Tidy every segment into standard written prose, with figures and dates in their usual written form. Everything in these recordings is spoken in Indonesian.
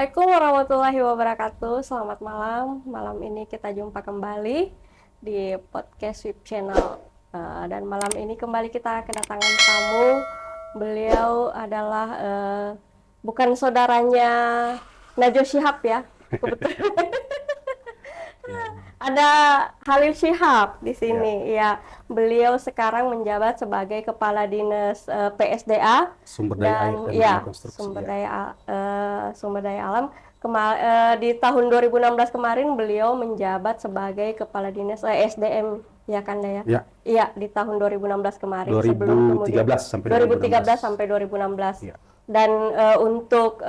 Assalamualaikum warahmatullahi wabarakatuh. Selamat malam. Malam ini kita jumpa kembali di podcast WIB Channel. Dan malam ini kembali kita kedatangan tamu. Beliau adalah bukan saudaranya Najwa Shihab ya. Kebetulan. Ada Khalil Shihab di sini. Ya, beliau sekarang menjabat sebagai Kepala Dinas PSDA Sumber Daya Air dan ya, Konstruksi. Sumber Daya Alam. Di tahun 2016 kemarin beliau menjabat sebagai Kepala Dinas SDM ya kan ya? Ya. Iya, di tahun 2016 kemarin 2013 sampai 2013 sampai 2016. Ya. Dan untuk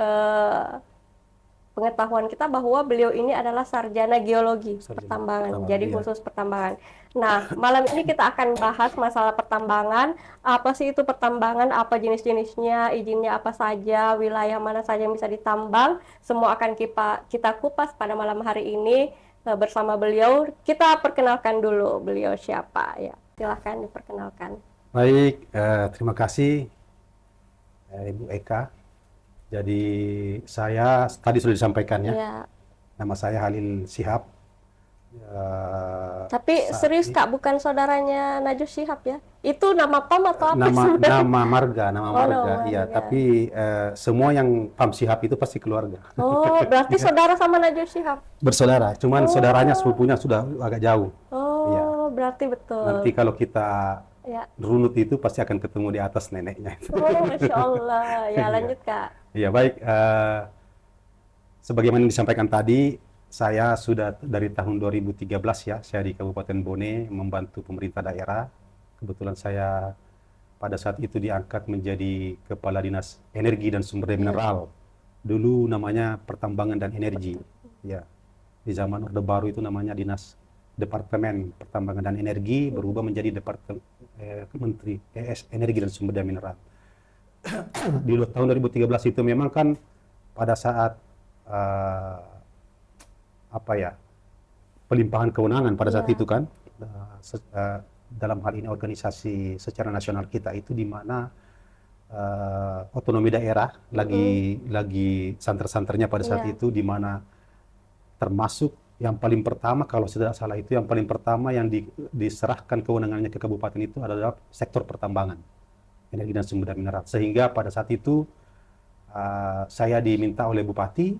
pengetahuan kita bahwa beliau ini adalah sarjana geologi pertambangan, jadi iya. khusus pertambangan. Nah, malam ini kita akan bahas masalah pertambangan, apa sih itu pertambangan, apa jenis-jenisnya, izinnya apa saja, wilayah mana saja yang bisa ditambang, semua akan kita kupas pada malam hari ini bersama beliau. Kita perkenalkan dulu beliau siapa ya, silahkan diperkenalkan. Baik, terima kasih Ibu Eka. Jadi saya tadi sudah disampaikan ya. Nama saya Khalil Shihab. Tapi serius Kak, bukan saudaranya Najwa Shihab ya? Itu nama PAM atau apa? Nama marga. Nama Iya. marga. Tapi semua yang PAM Shihab itu pasti keluarga. Oh, berarti saudara sama Najwa Shihab? Bersaudara, cuman saudaranya sepupunya sudah agak jauh. Oh, Iya. berarti betul. Nanti kalau kita runut itu pasti akan ketemu di atas neneknya. Oh, Masya Allah. Ya, lanjut Kak. Ya baik, sebagaimana disampaikan tadi, saya sudah dari tahun 2013 ya, saya di Kabupaten Bone membantu pemerintah daerah. Kebetulan saya pada saat itu diangkat menjadi Kepala Dinas Energi dan Sumber Daya Mineral. Dulu namanya Pertambangan dan Energi. Ya, di zaman Orde Baru itu namanya Departemen Pertambangan dan Energi, berubah menjadi Menteri Energi dan Sumber Daya Mineral. Di tahun 2013 itu memang kan pada saat pelimpahan kewenangan pada saat itu kan dalam hal ini organisasi secara nasional kita itu di mana otonomi daerah lagi santer-santernya pada saat itu, di mana termasuk yang paling pertama kalau tidak salah itu yang paling pertama yang diserahkan kewenangannya ke kabupaten itu adalah sektor pertambangan, energi dan sumber daya mineral. Sehingga pada saat itu saya diminta oleh Bupati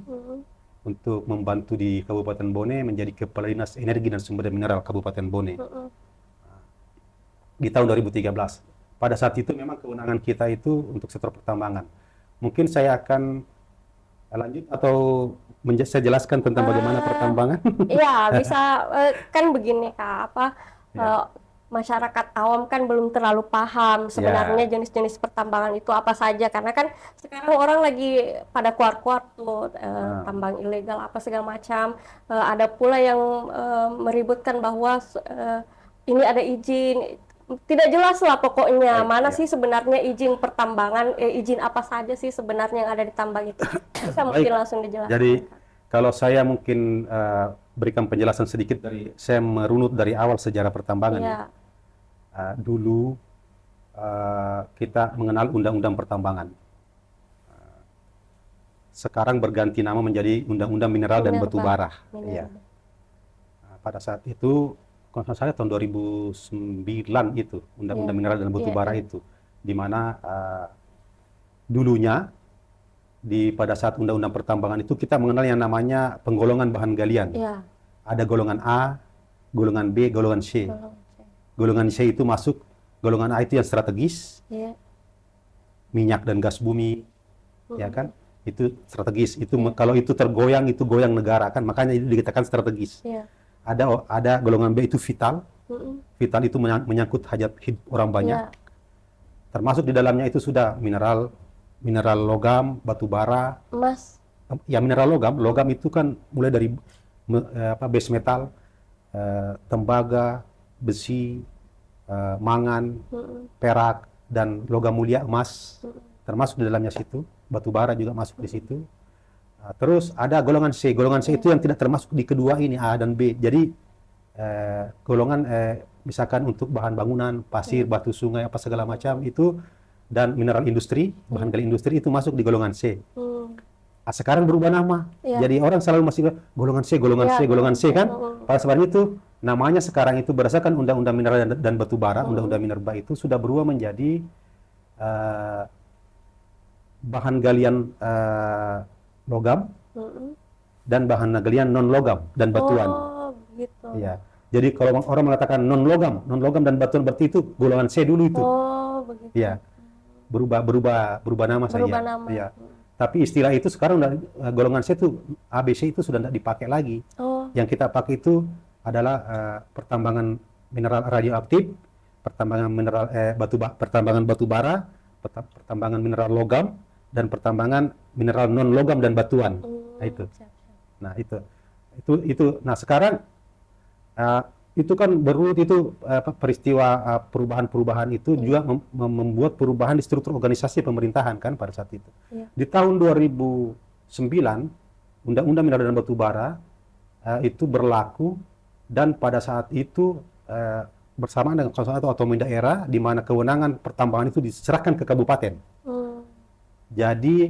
untuk membantu di Kabupaten Bone menjadi Kepala Dinas Energi dan Sumber Daya Mineral Kabupaten Bone di tahun 2013. Pada saat itu memang kewenangan kita itu untuk sektor pertambangan. Mungkin saya akan lanjut atau saya jelaskan tentang bagaimana pertambangan? Iya, bisa. Kan begini Kak, masyarakat awam kan belum terlalu paham sebenarnya jenis-jenis pertambangan itu apa saja, karena kan sekarang orang lagi pada keluar-keluar tuh tambang ilegal apa segala macam. Ada pula yang meributkan bahwa ini ada izin, tidak jelas lah pokoknya mana sih sebenarnya izin pertambangan, izin apa saja sih sebenarnya yang ada di tambang itu. Bisa mungkin langsung dijelaskan. Jadi kalau saya mungkin berikan penjelasan sedikit saya merunut dari awal sejarah pertambangan ya. Dulu kita mengenal Undang-Undang Pertambangan. Sekarang berganti nama menjadi Undang-Undang Mineral dan Batu Bara. Ya. Pada saat itu, kalau saya tahun 2009 itu Undang-Undang Mineral dan Batu Bara itu, di mana dulunya pada saat Undang-Undang Pertambangan itu kita mengenal yang namanya penggolongan bahan galian. Ada golongan A, golongan B, golongan C. Golongan C itu masuk, golongan A itu yang strategis, minyak dan gas bumi, ya kan? Itu strategis. Itu kalau itu tergoyang, itu goyang negara kan, makanya itu dikatakan strategis. Ada golongan B itu vital, vital itu menyangkut hajat hidup orang banyak. Termasuk di dalamnya itu sudah mineral logam, batu bara, emas. Ya mineral logam itu kan mulai dari base metal, tembaga, besi, mangan, perak, dan logam mulia emas, termasuk di dalamnya situ. Batu bara juga masuk di situ. Terus ada golongan C. Golongan C itu yang tidak termasuk di kedua ini, A dan B. Jadi golongan misalkan untuk bahan bangunan, pasir, batu sungai, apa segala macam itu, dan mineral industri, bahan gali industri itu masuk di golongan C. Sekarang berubah nama. Iya. Jadi orang selalu masih golongan C, golongan Iya. C, golongan C kan. Mm-mm. Pada sebenarnya itu namanya sekarang itu berdasarkan Undang-Undang Mineral dan Batu Bara, Undang-Undang Minerba itu sudah berubah menjadi bahan galian logam Mm-mm. dan bahan galian non logam dan batuan. Oh, begitu. Ya. Jadi kalau orang mengatakan non logam dan batuan berarti itu golongan C dulu itu. Oh, begitu. Ya. Berubah nama saja. Berubah nama. Ya. Tapi istilah itu sekarang golongan C itu ABC itu sudah tidak dipakai lagi. Oh, Yang kita pakai itu adalah pertambangan mineral radioaktif, pertambangan batu bara, pertambangan mineral logam, dan pertambangan mineral non logam dan batuan. Nah, itu. siap, siap. Nah, itu. Nah, sekarang itu kan berurut itu peristiwa perubahan-perubahan itu juga membuat perubahan di struktur organisasi pemerintahan kan pada saat itu. Iya. Di tahun 2009 Undang-Undang Mineral dan Batu Bara itu berlaku, dan pada saat itu bersamaan dengan konsolidasi otonomi daerah di mana kewenangan pertambangan itu diserahkan ke kabupaten. Jadi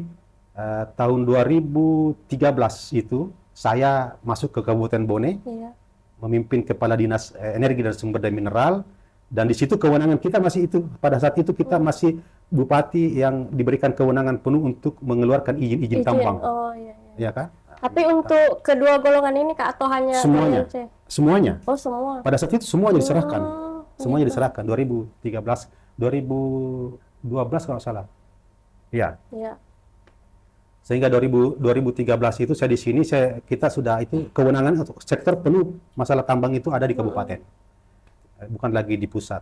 tahun 2013 itu saya masuk ke Kabupaten Bone, Iya. memimpin Kepala Dinas Energi dan Sumber Daya Mineral, dan di situ kewenangan kita masih itu. Pada saat itu kita masih bupati yang diberikan kewenangan penuh untuk mengeluarkan izin tambang. Oh, iya, iya. Ya kan? Tapi untuk kedua golongan ini Kak, atau hanya Semuanya. golongan C? Semuanya. Oh, semua. Pada saat itu semuanya diserahkan. Semuanya gitu. diserahkan 2013, 2012 kalau nggak salah. Ya. Iya. Sehingga 2013 itu saya di sini, kita sudah itu kewenangan untuk sektor penuh masalah tambang itu ada di kabupaten, bukan lagi di pusat.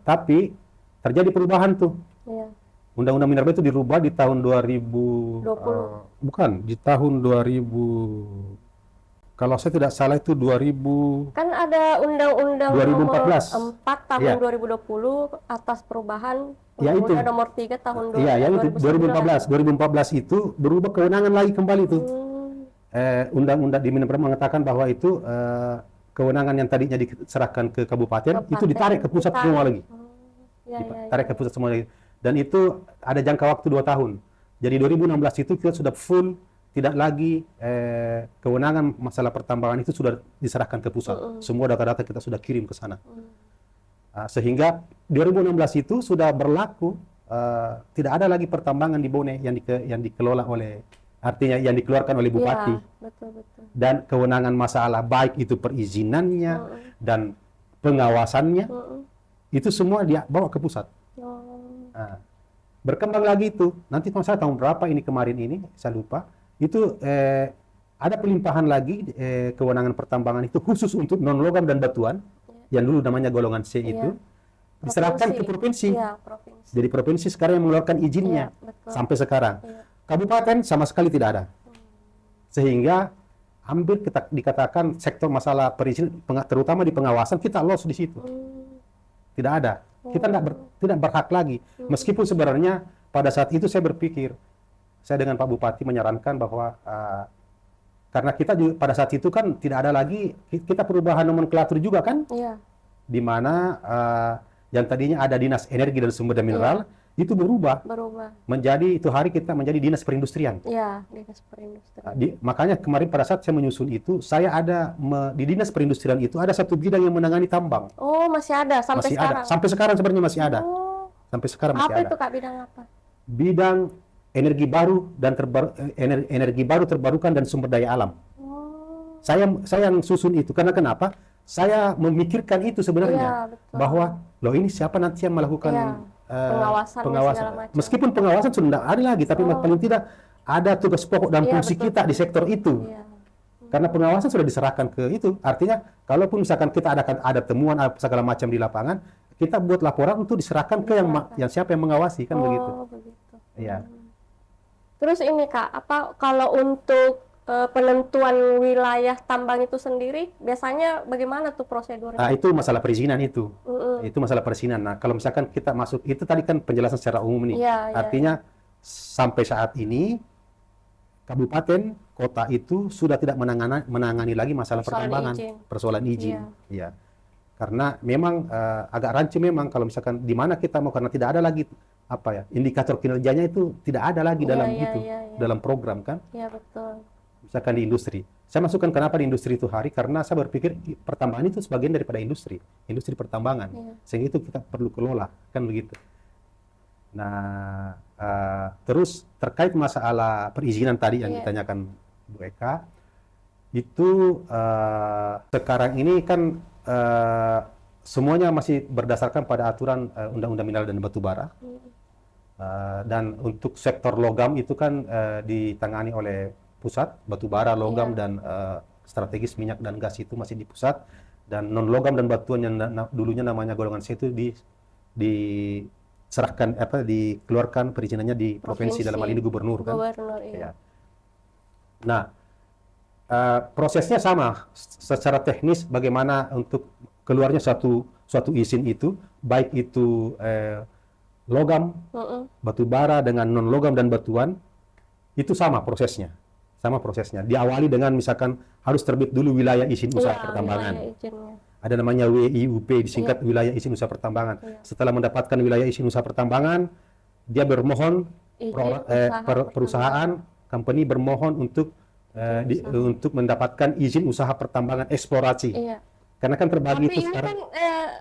Tapi terjadi perubahan tuh. Iya. Undang-Undang Minerba itu dirubah di tahun 2000, 20. bukan di tahun 2000. Kalau saya tidak salah itu 2000. Kan ada Undang-Undang 2014. Nomor 4 tahun Iya. 2020 atas perubahan Ya, itu. Undang-Undang Nomor 3 tahun Iya, ya itu 2019. 2014 itu berubah kewenangan lagi kembali itu. Undang-undang di Minerba mengatakan bahwa itu kewenangan yang tadinya diserahkan ke kabupaten itu ditarik ke pusat semua lagi. Iya, iya, iya. Tarik ke pusat semua lagi. Dan itu ada jangka waktu 2 tahun. Jadi 2016 itu kita sudah full, tidak lagi kewenangan masalah pertambangan itu sudah diserahkan ke pusat. Semua data-data kita sudah kirim ke sana. Sehingga 2016 itu sudah berlaku, tidak ada lagi pertambangan di Bone yang dikelola oleh, artinya yang dikeluarkan oleh bupati. Iya, betul, betul. Dan kewenangan masalah baik itu perizinannya dan pengawasannya itu semua dia bawa ke pusat. Nah, berkembang lagi itu. Nanti kalau saya tahun berapa ini kemarin ini saya lupa. Itu ada pelimpahan lagi kewenangan pertambangan itu khusus untuk non logam dan batuan yang dulu namanya golongan C itu diserahkan ke provinsi. Iya, provinsi. Jadi provinsi sekarang yang mengeluarkan izinnya Iya, betul. sampai sekarang. Iya. Kabupaten sama sekali tidak ada. Sehingga hampir dikatakan sektor masalah perizinan terutama di pengawasan kita lost di situ. Tidak ada. Kita tidak berhak lagi. Meskipun sebenarnya pada saat itu saya berpikir, saya dengan Pak Bupati menyarankan bahwa karena kita juga, pada saat itu kan tidak ada lagi, kita perubahan nomenklatur juga kan, Iya. di mana yang tadinya ada Dinas Energi dan Sumber Daya Mineral, itu berubah menjadi, itu hari kita menjadi Dinas Perindustrian. Iya, Dinas Perindustrian. Makanya kemarin pada saat saya menyusun itu, saya ada di Dinas Perindustrian itu ada satu bidang yang menangani tambang. Oh, masih ada sampai Masih sekarang? ada. Sampai sekarang sebenarnya masih ada. Oh. Sampai sekarang masih Apa ada. itu Kak, bidang apa? Bidang energi baru dan energi baru terbarukan dan sumber daya alam. Oh. Saya yang susun itu karena kenapa? Saya memikirkan itu sebenarnya, Iya, betul. bahwa loh ini siapa nanti yang melakukan Pengawasan segala macam. Meskipun pengawasan sudah tidak ada lagi, tapi paling tidak ada tugas pokok dan Iya, fungsi betul. kita di sektor itu. Iya. Karena pengawasan sudah diserahkan ke itu. Artinya, kalaupun misalkan kita ada temuan segala macam di lapangan, kita buat laporan untuk diserahkan ke yang siapa yang mengawasi kan begitu. Oh, begitu. Iya. Terus ini Kak, apa kalau untuk penentuan wilayah tambang itu sendiri, biasanya bagaimana tuh prosedurnya? Itu masalah perizinan itu. Itu masalah perizinan. Nah, kalau misalkan kita masuk, itu tadi kan penjelasan secara umum nih. Iya, Artinya sampai saat ini kabupaten, kota itu sudah tidak menangani lagi masalah pertambangan, persoalan izin. Iya. Karena memang agak rancu memang kalau misalkan di mana kita mau, karena tidak ada lagi apa ya, indikator kinerjanya itu tidak ada lagi dalam iya, itu, iya, iya. dalam program kan. Iya, betul. Misalkan di industri. Saya masukkan kenapa di industri itu hari, karena saya berpikir pertambangan itu sebagian daripada industri pertambangan. Iya. Sehingga itu kita perlu kelola, kan begitu. Nah, terus terkait masalah perizinan tadi yang Iya. ditanyakan Bu Eka, itu sekarang ini kan semuanya masih berdasarkan pada aturan Undang-Undang Mineral dan Batubara. Dan untuk sektor logam itu kan ditangani oleh pusat, batubara, logam, Iya. dan strategis minyak dan gas itu masih di pusat, dan non logam dan batuan yang dulunya namanya golongan C itu diserahkan dikeluarkan perizinannya di provinsi, dalam hal ini gubernur kan. Gubernur, iya. Ya. Nah, prosesnya sama secara teknis bagaimana untuk keluarnya suatu izin itu, baik itu logam, batu bara dengan non logam dan batuan, itu sama prosesnya. Diawali dengan misalkan harus terbit dulu wilayah izin usaha Iya, pertambangan. wilayah izinnya. Ada namanya WIUP, disingkat wilayah izin usaha pertambangan. Iya. Setelah mendapatkan wilayah izin usaha pertambangan, dia bermohon Izin usaha perusahaan company bermohon untuk untuk mendapatkan izin usaha pertambangan eksplorasi. Iya. Karena kan terbagi Tapi itu ini sekarang. kan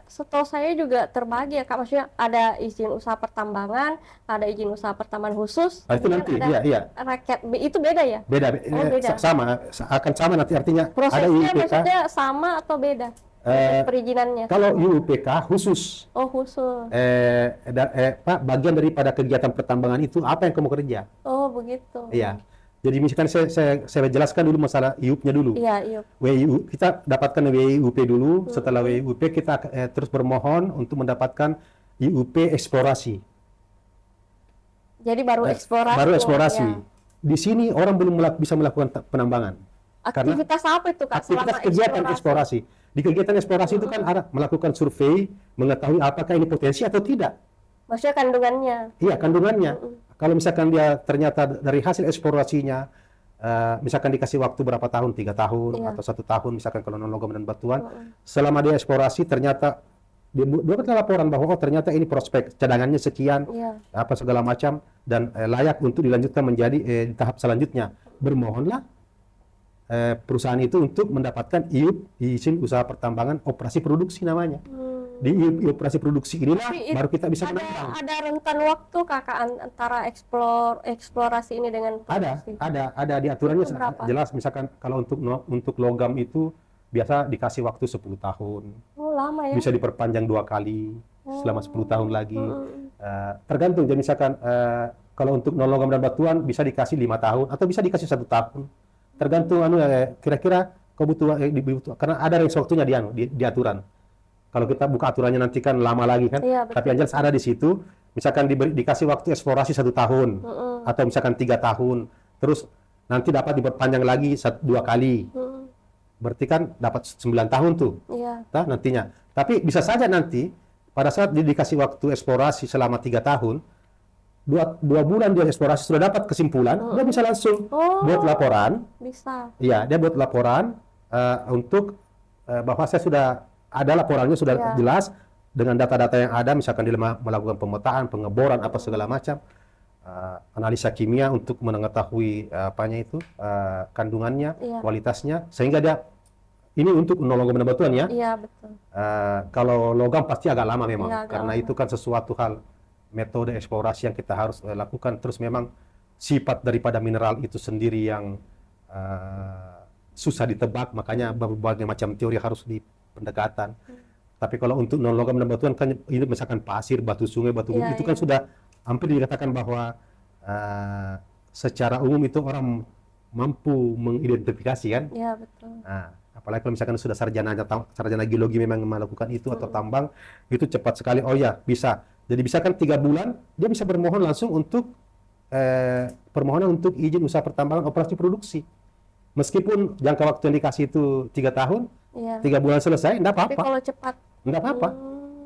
setahu saya juga terbagi ya Kak, maksudnya ada izin usaha pertambangan, ada izin usaha pertambangan khusus, Itu kemudian nanti, ada iya. rakyat, itu beda ya? Beda, beda. akan sama nanti, artinya ada Prosesnya IUPK. maksudnya sama atau beda? Proses perizinannya? Kalau IUPK khusus, Oh, khusus. Pak, bagian daripada kegiatan pertambangan itu apa yang kamu kerja? Oh, begitu. Iya. Jadi misalkan saya jelaskan dulu masalah IUP-nya dulu. Iya, iya. WIU, kita dapatkan WIUP dulu. Setelah WIUP kita terus bermohon untuk mendapatkan IUP eksplorasi. Jadi baru eksplorasi. Baru eksplorasi. Ya. Di sini orang belum bisa melakukan penambangan. Aktivitas apa itu Kak Aktivitas selama kegiatan eksplorasi. Di kegiatan eksplorasi itu kan ada melakukan survei, mengetahui apakah ini potensi atau tidak. Maksudnya kandungannya. Iya, kandungannya. Kalau misalkan dia ternyata dari hasil eksplorasinya, misalkan dikasih waktu berapa tahun, 3 tahun Iya. atau 1 tahun, misalkan kalau non logam dan batuan, selama dia eksplorasi ternyata dia dapat laporan bahwa oh ternyata ini prospek cadangannya sekian, Iya. apa segala macam, dan layak untuk dilanjutkan menjadi di tahap selanjutnya. Bermohonlah perusahaan itu untuk mendapatkan IUP, izin usaha pertambangan operasi produksi namanya. Di operasi produksi inilah Tapi baru kita bisa menambang. ada rentan waktu Kakak antara eksplorasi ini dengan produksi? Ada di aturannya Itu berapa? jelas. Misalkan kalau untuk logam itu biasa dikasih waktu 10 tahun. Oh, lama ya. Bisa diperpanjang 2 kali selama 10 tahun lagi. Tergantung. Jadi misalkan kalau untuk non logam dan batuan bisa dikasih 5 tahun atau bisa dikasih 1 tahun. Tergantung kira-kira kau butuh karena ada range waktunya di aturan. Kalau kita buka aturannya nanti kan lama lagi kan. Iya, betul. Tapi yang jelas ada di situ. Misalkan dikasih waktu eksplorasi 1 tahun atau misalkan 3 tahun, terus nanti dapat diperpanjang lagi 2 kali. Berarti kan dapat 9 tahun tuh. Iya. Nantinya. Tapi bisa saja nanti pada saat dia dikasih waktu eksplorasi selama 3 tahun, 2 bulan dia eksplorasi sudah dapat kesimpulan, dia bisa langsung buat laporan. Bisa. Iya, dia buat laporan untuk bahwa saya sudah ada laporannya sudah jelas dengan data-data yang ada, misalkan dia melakukan pemetaan, pengeboran apa segala macam, analisa kimia untuk mengetahui kandungannya, kualitasnya, sehingga dia ini untuk non logam dan batuan ya. Iya, betul. Kalau logam pasti agak lama memang, Iya, agak karena lama. itu kan sesuatu hal metode eksplorasi yang kita harus lakukan. Terus memang sifat daripada mineral itu sendiri yang susah ditebak, makanya berbagai macam teori harus pendekatan. Tapi kalau untuk non logam dan batuan kan itu misalkan pasir, batu sungai, batu bumi, itu kan sudah hampir dikatakan bahwa secara umum itu orang mampu mengidentifikasi kan. Iya, betul. Nah, apalagi kalau misalkan sudah sarjana geologi memang melakukan itu atau tambang, itu cepat sekali. Oh ya, bisa. Jadi bisa kan 3 bulan dia bisa bermohon langsung untuk permohonan untuk izin usaha pertambangan operasi produksi. Meskipun jangka waktu yang dikasih itu 3 tahun, 3 bulan selesai, enggak Tapi apa-apa. kalau cepat. Enggak apa-apa.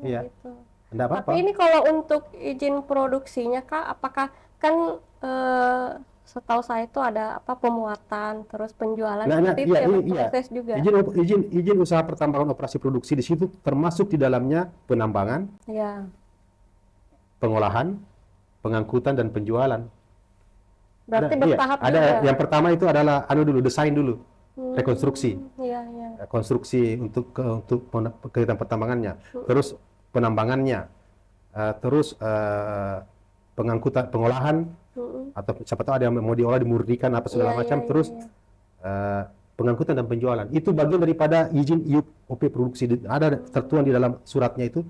Iya. Gitu. Enggak apa-apa. Tapi ini kalau untuk izin produksinya Kak, apakah kan setahu saya itu ada pemuatan, terus penjualan, seperti itu proses juga. Izin usaha pertambangan operasi produksi di situ termasuk di dalamnya penambangan, Iya. pengolahan, pengangkutan dan penjualan. Berarti Iya, bertahap ada juga. yang pertama itu adalah desain dulu, rekonstruksi, Iya, iya. konstruksi untuk kegiatan pertambangannya, terus penambangannya, terus pengangkutan, pengolahan, atau siapa tahu ada yang mau diolah, dimurnikan apa segala Iya, macam, iya, terus iya. pengangkutan dan penjualan. Itu bagian daripada izin IUP OP produksi. Ada tertuang di dalam suratnya itu.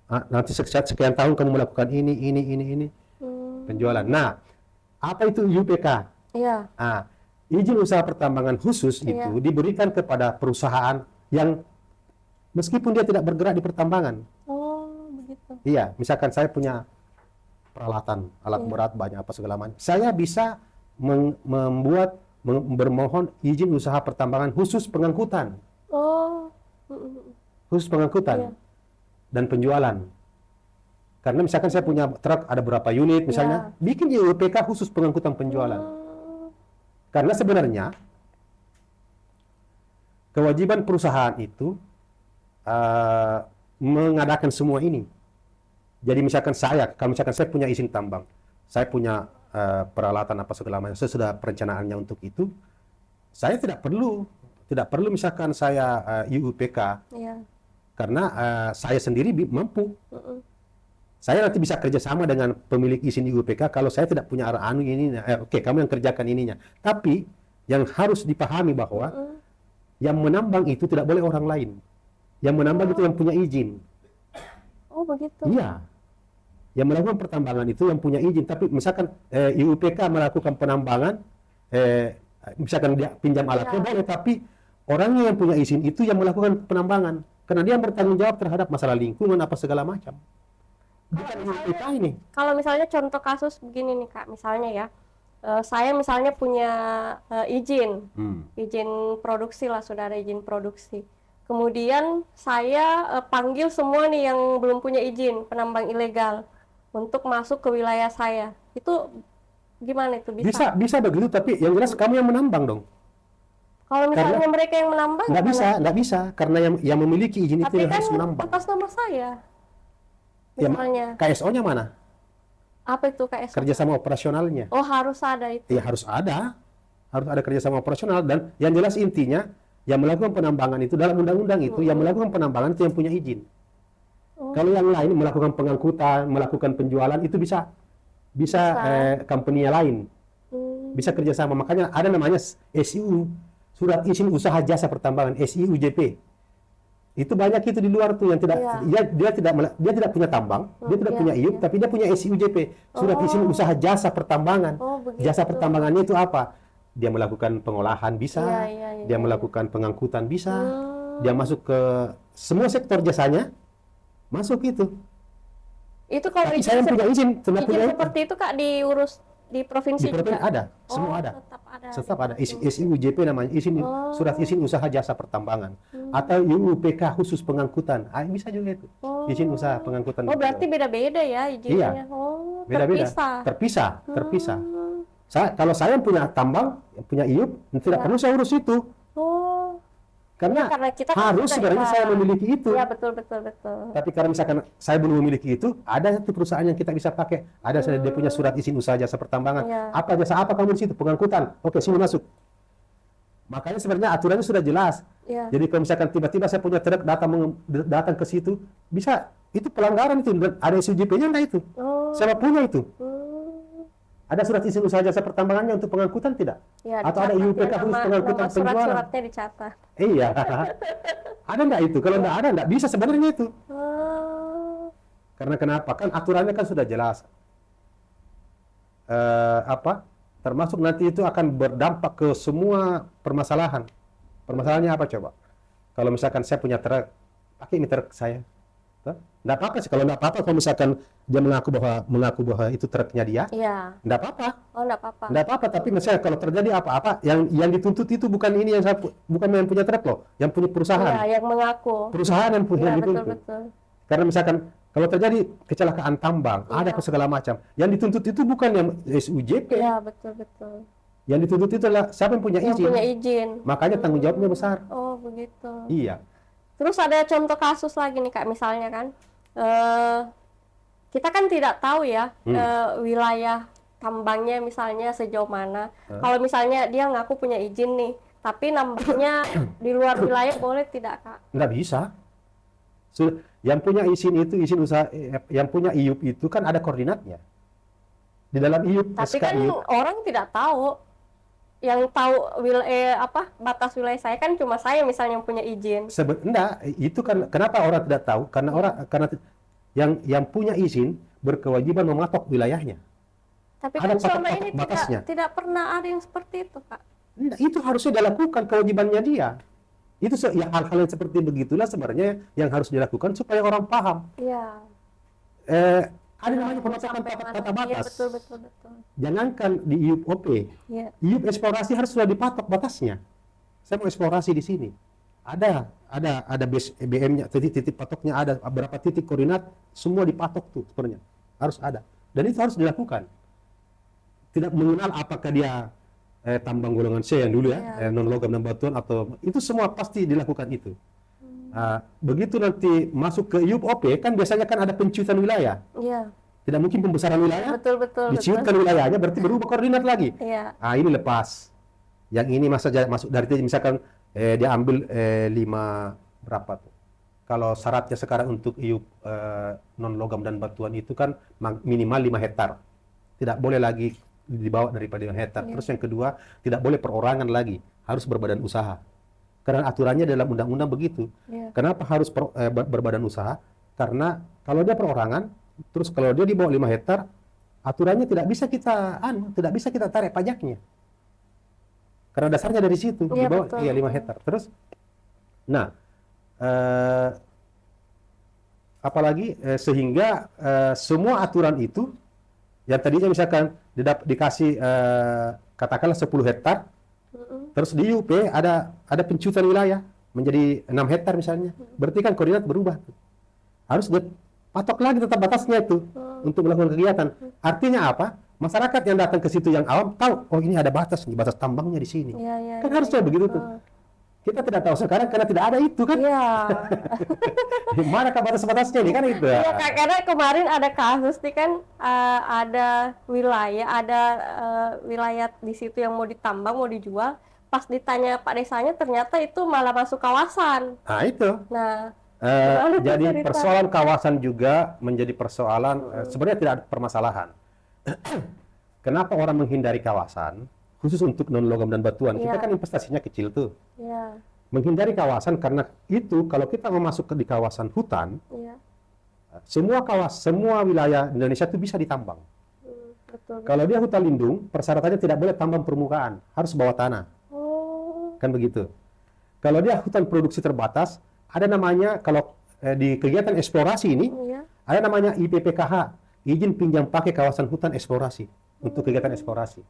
Nanti sekian tahun kamu melakukan ini, penjualan. Nah, apa itu IUPK? Iya. Izin usaha pertambangan khusus Iya. itu diberikan kepada perusahaan yang meskipun dia tidak bergerak di pertambangan. Oh, begitu. Iya, misalkan saya punya peralatan, alat berat banyak apa segala macam. Saya bisa bermohon izin usaha pertambangan khusus pengangkutan. Oh. Khusus pengangkutan dan penjualan. Karena misalkan saya punya truk ada berapa unit misalnya, bikin IUPK khusus pengangkutan penjualan. Karena sebenarnya kewajiban perusahaan itu mengadakan semua ini. Jadi misalkan kalau misalkan saya punya izin tambang, saya punya peralatan apa segala macam, sesudah perencanaannya untuk itu, saya tidak perlu misalkan saya IUPK, karena saya sendiri mampu. Saya nanti bisa kerjasama dengan pemilik izin IUPK kalau saya tidak punya ini. Oke, kamu yang kerjakan ininya. Tapi yang harus dipahami bahwa yang menambang itu tidak boleh orang lain. Yang menambang itu yang punya izin. Oh, begitu. Iya. Yang melakukan pertambangan itu yang punya izin. Tapi misalkan IUPK melakukan penambangan, misalkan dia pinjam alatnya boleh, tapi orangnya yang punya izin itu yang melakukan penambangan. Karena dia bertanggung jawab terhadap masalah lingkungan apa segala macam. Bukan IUPK ini. Kalau misalnya contoh kasus begini nih Kak, misalnya ya, saya misalnya punya izin produksi lah, sudah ada izin produksi. Kemudian saya panggil semua nih yang belum punya izin, penambang ilegal, untuk masuk ke wilayah saya. Itu gimana itu bisa? Bisa begitu, tapi yang jelas kamu yang menambang dong. Kalau misalnya mereka yang menambang, nggak bisa, karena yang memiliki izin itu yang tapi kan harus menambang. atas nama saya. Ya, Misalnya, KSO-nya mana? apa itu KSO? Kerjasama operasionalnya. Oh, harus ada itu. Ya harus ada kerjasama operasional, dan yang jelas intinya yang melakukan penambangan itu dalam undang-undang itu yang melakukan penambangan itu yang punya izin. Kalau yang lain melakukan pengangkutan, melakukan penjualan itu bisa company-nya lain, bisa kerjasama. Makanya ada namanya SIU, surat izin usaha jasa pertambangan, SIUJP. Itu banyak itu di luar tuh yang tidak dia tidak punya tambang, dia tidak punya IUP, tapi dia punya SIUJP, surat izin usaha jasa pertambangan. Jasa pertambangannya itu apa? Dia melakukan pengolahan bisa, dia melakukan pengangkutan bisa, dia masuk ke semua sektor jasanya, masuk itu. Itu kalau Tapi saya punya izin, seperti itu Kak diurus di provinsi juga? Ada, semua ada. Tetap ada. SIUJP namanya, surat izin usaha jasa pertambangan. Atau IUPK khusus pengangkutan. Bisa juga itu. Izin usaha pengangkutan. Oh, berarti beda-beda ya izinnya. Iya. Oh, beda-beda. Terpisah. Kalau saya punya tambang, punya IUP, tidak perlu saya urus itu. Karena kita harus sebenarnya saya memiliki itu. Ya, betul. Tapi karena misalkan saya belum memiliki itu, ada satu perusahaan yang kita bisa pakai. Ada dia punya surat izin usaha jasa pertambangan. Apa jasa apa kamu di situ? Pengangkutan. Oke, sini masuk. Makanya sebenarnya aturannya sudah jelas. Jadi kalau misalkan tiba-tiba saya punya truk datang ke situ, bisa itu pelanggaran itu. Ada SIUJP-nya enggak itu? Siapa punya itu? Ada surat izin usaha jasa pertambangannya untuk pengangkutan tidak? Ya, atau ada IUPK khusus pengangkutan penjualan? Surat-suratnya dicatat. Iya. Ada enggak itu? Kalau enggak ada, enggak bisa sebenarnya itu. Karena kenapa? Kan aturannya kan sudah jelas. Termasuk nanti itu akan berdampak ke semua permasalahan. Permasalahannya apa coba? Kalau misalkan saya punya truk, pakai ini truk saya. Enggak apa-apa sih, kalau enggak apa-apa kalau misalkan dia mengaku bahwa itu truknya dia. Iya. Enggak apa-apa. Oh, enggak apa-apa. Enggak apa-apa, tapi misalnya kalau terjadi apa-apa, yang dituntut itu bukan ini bukan yang punya truk loh, yang punya perusahaan. Iya, yang mengaku. Perusahaan yang dituntut. Betul. Karena misalkan kalau terjadi kecelakaan tambang, ada segala macam. Yang dituntut itu bukan yang SIUJP. Iya, betul. Yang dituntut itu adalah siapa yang punya izin. Yang punya izin. Makanya tanggung jawabnya besar. Oh, begitu. Iya. Terus ada contoh kasus lagi nih Kak, misalnya kan kita kan tidak tahu ya wilayah tambangnya misalnya sejauh mana. Kalau misalnya dia ngaku punya izin nih, tapi nambangnya di luar wilayah boleh tidak, Kak? Nggak bisa. Yang punya izin itu, izin usaha, yang punya IUP itu kan ada koordinatnya. Di dalam IUP, Tapi SK kan IUP, orang tidak tahu. Yang tahu batas wilayah saya kan cuma saya misalnya yang punya izin. enggak, itu kan kenapa orang tidak tahu? Karena yang punya izin berkewajiban mematok wilayahnya. Tapi Ada kan selama patok-patok ini batasnya. tidak pernah ada yang seperti itu, Kak. Nah, itu harusnya dilakukan kewajibannya dia. Itu ya, hal-hal yang seperti begitulah sebenarnya yang harus dilakukan supaya orang paham. Iya. Ada namanya pematokan Sampai kata mana? Iya, batas. betul. Jangankan di IUP OP, Iya. IUP eksplorasi harus sudah dipatok batasnya. Saya mau eksplorasi di sini. Ada base BM-nya, titik patoknya ada, berapa titik koordinat, semua dipatok tuh sebenarnya. Harus ada. Dan itu harus dilakukan. Tidak mengenal apakah dia tambang golongan C yang dulu ya, non logam dan batuan, atau itu semua pasti dilakukan itu. Begitu nanti masuk ke IUP OP kan biasanya kan ada penciutan wilayah. Iya. Tidak mungkin pembesaran wilayah. Betul. Diciutkan wilayahnya berarti berubah koordinat lagi. Iya. Ini lepas. Yang ini masuk dari misalkan dia ambil 5 berapa tuh. Kalau syaratnya sekarang untuk IUP non logam dan batuan itu kan minimal 5 hektar. Tidak boleh lagi dibawa daripada 5 hektar. Terus yang kedua, tidak boleh perorangan lagi, harus berbadan usaha. Karena aturannya dalam undang-undang begitu. Kenapa harus berbadan usaha? Karena kalau dia perorangan, terus kalau dia di bawah 5 hektar, aturannya tidak bisa kita tarik pajaknya. Karena dasarnya dari situ, di bawah 5 hektar. Terus, nah, apalagi sehingga semua aturan itu, yang tadinya misalkan dikasih katakanlah 10 hektar, terus di UP ada penciutan wilayah menjadi 6 hektar misalnya, berarti kan koordinat berubah. Harus dipatok lagi tetap batasnya itu untuk melakukan kegiatan. Artinya apa? Masyarakat yang datang ke situ yang awam tahu, oh ini ada batas nih, batas tambangnya di sini. Kan harusnya begitu tuh. Kita tidak tahu sekarang karena tidak ada itu kan. Iya. Mana batas-batasnya nih kan itu. Iya, Kak, karena kemarin ada kasus nih kan, ada wilayah di situ yang mau ditambang, mau dijual. Pas ditanya Pak Desanya ternyata itu malah masuk kawasan. Nah itu. Nah, jadi persoalan kawasan juga menjadi persoalan, sebenarnya tidak ada permasalahan. Kenapa orang menghindari kawasan? Khusus untuk non logam dan batuan, kita kan investasinya kecil tuh. Menghindari kawasan karena itu kalau kita mau masuk di kawasan hutan, semua wilayah Indonesia itu bisa ditambang. Betul. Kalau dia hutan lindung, persyaratannya tidak boleh tambang permukaan, harus bawah tanah. Kan begitu. Kalau dia hutan produksi terbatas, ada namanya kalau di kegiatan eksplorasi ini, ada namanya IPPKH, izin pinjam pakai kawasan hutan eksplorasi untuk kegiatan eksplorasi.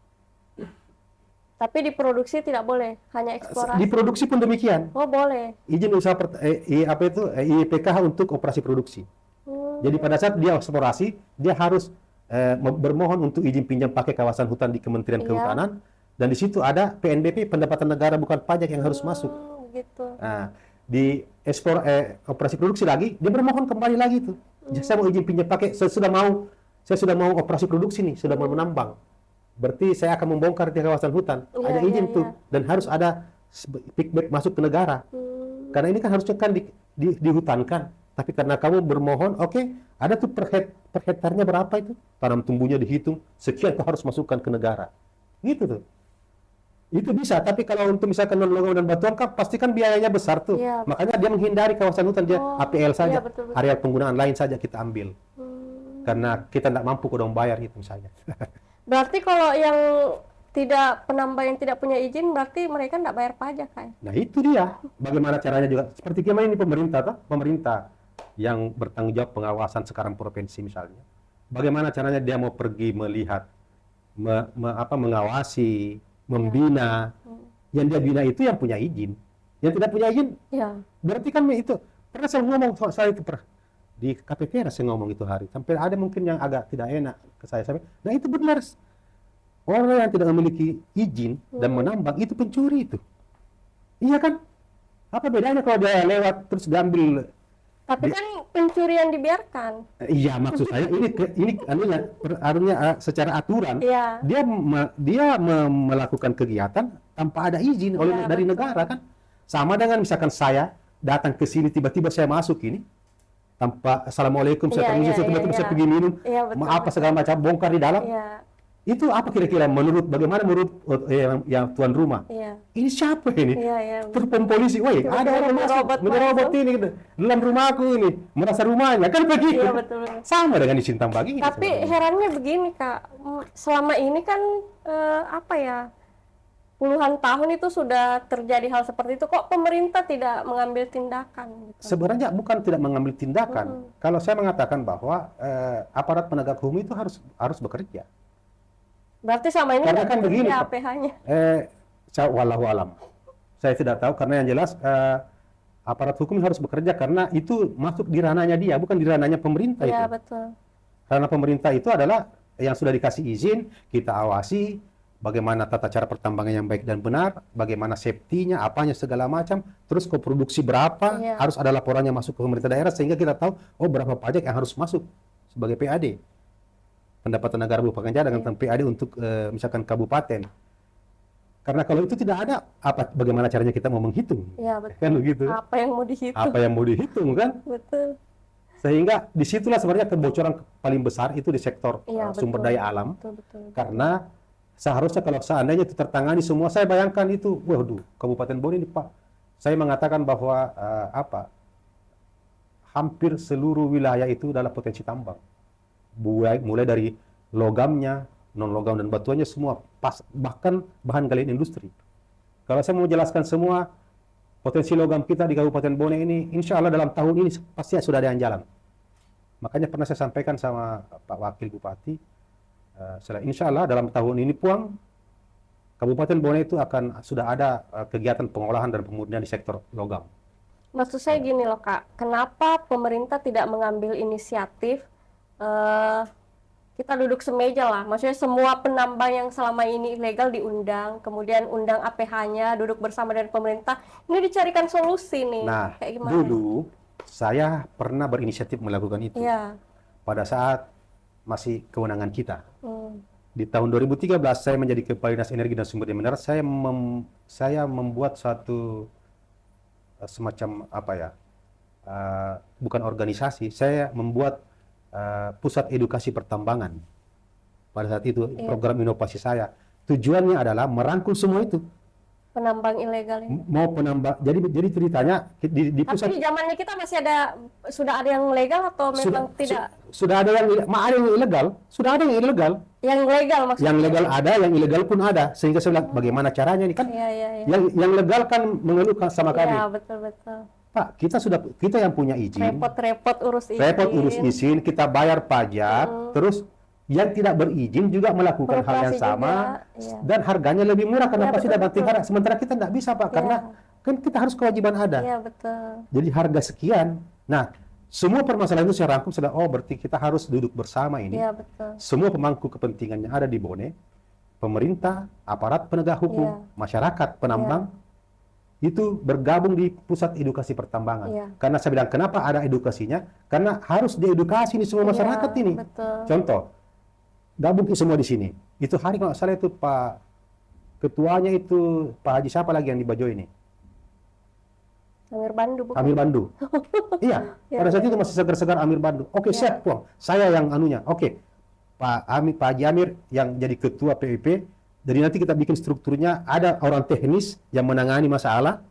Tapi diproduksi tidak boleh, hanya eksplorasi. Diproduksi pun demikian. Oh, boleh. Izin usaha IPPKH untuk operasi produksi. Jadi pada saat dia eksplorasi, dia harus bermohon untuk izin pinjam pakai kawasan hutan di Kementerian Kehutanan, dan di situ ada PNBP, pendapatan negara bukan pajak yang harus masuk. Gitu. Nah, di operasi produksi lagi, dia bermohon kembali lagi tuh. Saya mau izin pinjam pakai, saya sudah mau operasi produksi nih, sudah mau menambang. Berarti saya akan membongkar di kawasan hutan. Ada izin tuh, dan harus ada feedback masuk ke negara. Karena ini kan harusnya kan dihutankan. Tapi karena kamu bermohon, oke, ada tuh per hektarnya berapa itu? Tanam tumbuhnya dihitung, sekian kau harus masukkan ke negara. Gitu tuh. Itu bisa, tapi kalau untuk misalkan non logam dan batuan kan pasti kan biayanya besar tuh. Makanya dia menghindari kawasan hutan, dia APL saja, betul. area penggunaan lain saja kita ambil. Karena kita tidak mampu dong bayar itu misalnya. Berarti kalau yang penambang yang tidak punya izin, berarti mereka tidak bayar pajak, kan? Nah itu dia. Bagaimana caranya juga? Seperti gimana ini pemerintah yang bertanggung jawab pengawasan sekarang provinsi misalnya. Bagaimana caranya dia mau pergi melihat, mengawasi, membina. Yang dia bina itu yang punya izin. Yang tidak punya izin, berarti kan itu. Pernah saya ngomong soal itu di KPP saya ngomong itu hari. Sampai ada mungkin yang agak tidak enak ke saya. Nah itu benar. Orang yang tidak memiliki izin dan menambang itu pencuri itu. Iya kan? Apa bedanya kalau dia lewat terus diambil Tapi kan pencurian dibiarkan. Iya, maksud saya ini anunya harusnya secara aturan Iya. dia melakukan kegiatan tanpa ada izin Iya, dari betul. negara kan. Sama dengan misalkan saya datang ke sini tiba-tiba saya masuk ini tanpa assalamualaikum, saya Iya, permisi, iya, saya tiba-tiba iya, saya iya. pergi minum, Iya, betul, apa betul. segala macam bongkar di dalam. Iya, Itu apa kira-kira bagaimana menurut yang tuan rumah? iya. Ini siapa ini? Iya, iya. Telepon polisi, woi Tiba-tiba ada orang masuk, menyerobot menyerobot masuk. ini dalam rumahku ini, merasa rumahnya kan begitu. Iya, betul. Sama dengan izin tambang ini. Tapi sebenarnya. herannya begini Kak, selama ini kan apa ya, puluhan tahun itu sudah terjadi hal seperti itu, kok pemerintah tidak mengambil tindakan gitu? Sebenarnya bukan tidak mengambil tindakan. Kalau saya mengatakan bahwa aparat penegak hukum itu harus bekerja. Berarti sama ini Karena nggak kan begini, bekerja Pak. APH-nya. Wallahu alam. Saya tidak tahu karena yang jelas aparat hukum harus bekerja karena itu masuk di ranahnya dia, bukan di ranahnya pemerintah Iya, itu. betul. Karena pemerintah itu adalah yang sudah dikasih izin, kita awasi bagaimana tata cara pertambangan yang baik dan benar, bagaimana safety-nya, apanya segala macam, terus koproduksi berapa, Iya. harus ada laporannya masuk ke pemerintah daerah sehingga kita tahu oh berapa pajak yang harus masuk sebagai PAD. Pendapatan negara berupa kerja dengan PAD untuk misalkan kabupaten. Karena kalau itu tidak ada, bagaimana caranya kita mau menghitung? Iya, betul. Kan begitu. Apa yang mau dihitung? Apa yang mau dihitung kan? Betul. Sehingga disitulah sebenarnya kebocoran paling besar itu di sektor Iya, sumber betul. daya alam. Betul, betul. Karena seharusnya kalau seandainya itu tertangani semua, saya bayangkan itu, waduh, Kabupaten Bone ini Pak, saya mengatakan bahwa hampir seluruh wilayah itu adalah potensi tambang. Mulai dari logamnya, non logam dan batuannya semua, bahkan bahan galian industri. Kalau saya mau jelaskan semua potensi logam kita di Kabupaten Bone ini, insya Allah dalam tahun ini pasti sudah ada yang jalan. Makanya pernah saya sampaikan sama Pak Wakil Bupati, insya Allah dalam tahun ini Puang, Kabupaten Bone itu akan sudah ada kegiatan pengolahan dan pemurnian di sektor logam. Maksud saya gini loh Kak, kenapa pemerintah tidak mengambil inisiatif kita duduk semeja lah, maksudnya semua penambang yang selama ini ilegal diundang, kemudian undang APH-nya, duduk bersama dengan pemerintah, ini dicarikan solusi nih. Nah, kayak gimana? dulu saya pernah berinisiatif melakukan itu Iya. pada saat masih kewenangan kita. Hmm. Di tahun 2013 saya menjadi Kepala Dinas Energi dan Sumber Daya Mineral, saya membuat suatu semacam apa ya, bukan organisasi, saya membuat pusat edukasi pertambangan pada saat itu. Iya. Program inovasi saya tujuannya adalah merangkul semua itu, Penambang ilegal ini. mau penambang. Jadi ceritanya di Tapi pusat di zamannya kita masih sudah ada yang legal atau memang tidak? sudah ada yang ada yang ilegal, sudah ada yang ilegal. Yang legal maksudnya? Yang legal ada, yang ilegal pun ada. Sehingga saya bilang bagaimana caranya ini kan? Iya, iya, iya. Yang legal kan mengeluhkan sama kami. Iya, betul-betul. Pak, kita yang punya izin, Repot-repot urus izin. repot urus izin, kita bayar pajak, terus yang tidak berizin juga melakukan hal yang Beroperasi sama, juga, iya. dan harganya lebih murah karena Iya, pasti dapat betul-betul. tingkat. Sementara kita tidak bisa Pak, karena kan kita harus kewajiban ada. Iya, betul. Jadi harga sekian. Nah, semua permasalahan itu saya rangkum sudah. Oh, berarti kita harus duduk bersama ini. Iya, betul. Semua pemangku kepentingannya ada di Bone, pemerintah, aparat penegak hukum, masyarakat, penambang, itu bergabung di pusat edukasi pertambangan. Iya. Karena saya bilang kenapa ada edukasinya? Karena harus diedukasi nih semua masyarakat Iya, ini. betul. Contoh, gabung semua di sini. Itu hari kalau nggak salah itu Pak Ketuanya itu Pak Haji siapa lagi yang di Bajo ini? Amir Bandu bukan? Amir Bandu. Iya, pada saat itu masih segar-segar Amir Bandu. Oke, siap, Puang. Saya yang anunya. Oke. Pak Haji Amir yang jadi ketua PWP. Jadi nanti kita bikin strukturnya, ada orang teknis yang menangani masalah,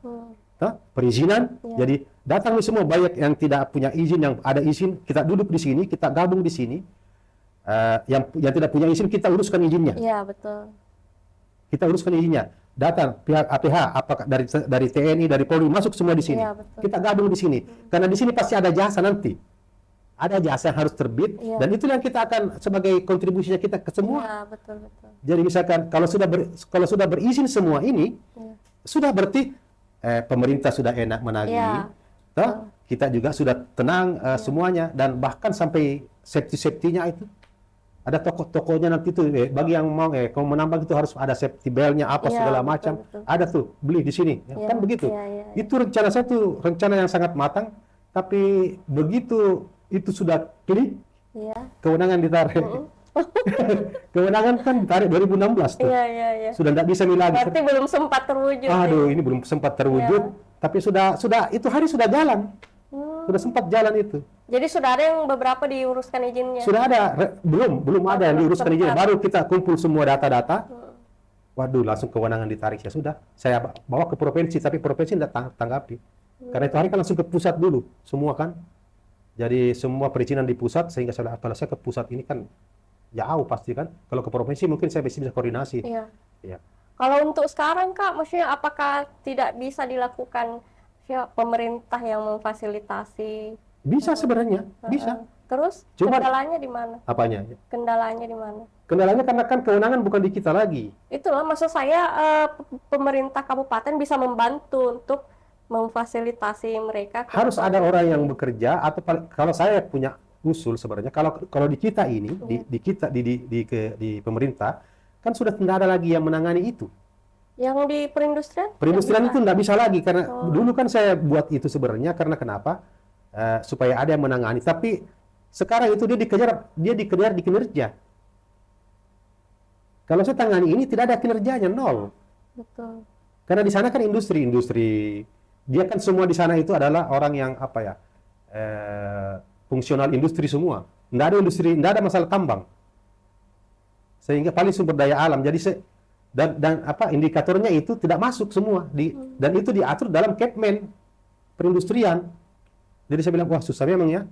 perizinan. Jadi datang nih semua, baik yang tidak punya izin, yang ada izin, kita duduk di sini, kita gabung di sini. Yang tidak punya izin, kita uruskan izinnya. Iya, betul. Kita uruskan izinnya. Datang pihak APH, apakah dari TNI, dari Polri, masuk semua di sini. Iya, betul. Kita gabung di sini. Karena di sini pasti ada jasa nanti. Ada jasa yang harus terbit, Iya. dan itu yang kita akan sebagai kontribusinya kita ke semua. Iya, betul, betul. Jadi misalkan kalau sudah berizin semua ini, sudah berarti pemerintah sudah enak menagih, Iya. toh? Kita juga sudah tenang semuanya, dan bahkan sampai safety-nya itu. Ada toko-tokonya nanti tuh, bagi yang mau kalau menambang itu harus ada safety belt-nya apa Iya, segala betul, macam. betul. Ada tuh, beli di sini. Iya, Kan begitu. iya, iya, iya. Itu rencana saya tuh rencana yang sangat matang, Tapi begitu itu sudah klik, Iya. kewenangan ditarik. Kewenangan kan ditarik 2016 tuh. Iya, iya, iya. Sudah tidak bisa lagi. Berarti belum sempat terwujud. Aduh, ya? ini belum sempat terwujud. Tapi sudah itu hari sudah jalan. Sudah sempat jalan itu. Jadi sudah ada yang beberapa diuruskan izinnya. Sudah ada, belum ada yang diuruskan izinnya. Baru kita kumpul semua data-data. Waduh, langsung kewenangan ditarik. Ya sudah, saya bawa ke provinsi, tapi provinsi tidak tanggapi. Karena itu hari kan langsung ke pusat dulu, semua kan. Jadi semua perizinan di pusat, sehingga kalau saya ke pusat ini kan jauh pasti kan. Kalau ke provinsi mungkin saya bisa koordinasi. Iya. Ya. Kalau untuk sekarang Kak, maksudnya apakah tidak bisa dilakukan pemerintah yang memfasilitasi? Bisa sebenarnya, bisa. Terus Cuma- kendalanya di mana? Apanya? Kendalanya di mana? Kendalanya karena kan kewenangan bukan di kita lagi. Itulah maksud saya, pemerintah kabupaten bisa membantu untuk memfasilitasi mereka. Harus ada orang yang bekerja atau kalau saya punya usul sebenarnya kalau di kita ini di kita di pemerintah kan sudah tidak ada lagi yang menangani itu. Yang di perindustrian? Perindustrian Tidak itu bisa. tidak bisa lagi karena dulu kan saya buat itu sebenarnya karena kenapa? Supaya ada yang menangani. Tapi sekarang itu dia dikejar di kinerja. Kalau saya tangani ini tidak ada kinerjanya, nol. Betul. Karena di sana kan industri. Dia kan semua di sana itu adalah orang yang apa ya? Fungsional industri semua. Tidak ada industri, tidak ada masalah tambang. Sehingga paling sumber daya alam. Jadi dan apa indikatornya itu tidak masuk semua dan itu diatur dalam Kepmen perindustrian. Jadi saya bilang wah susah memang ya.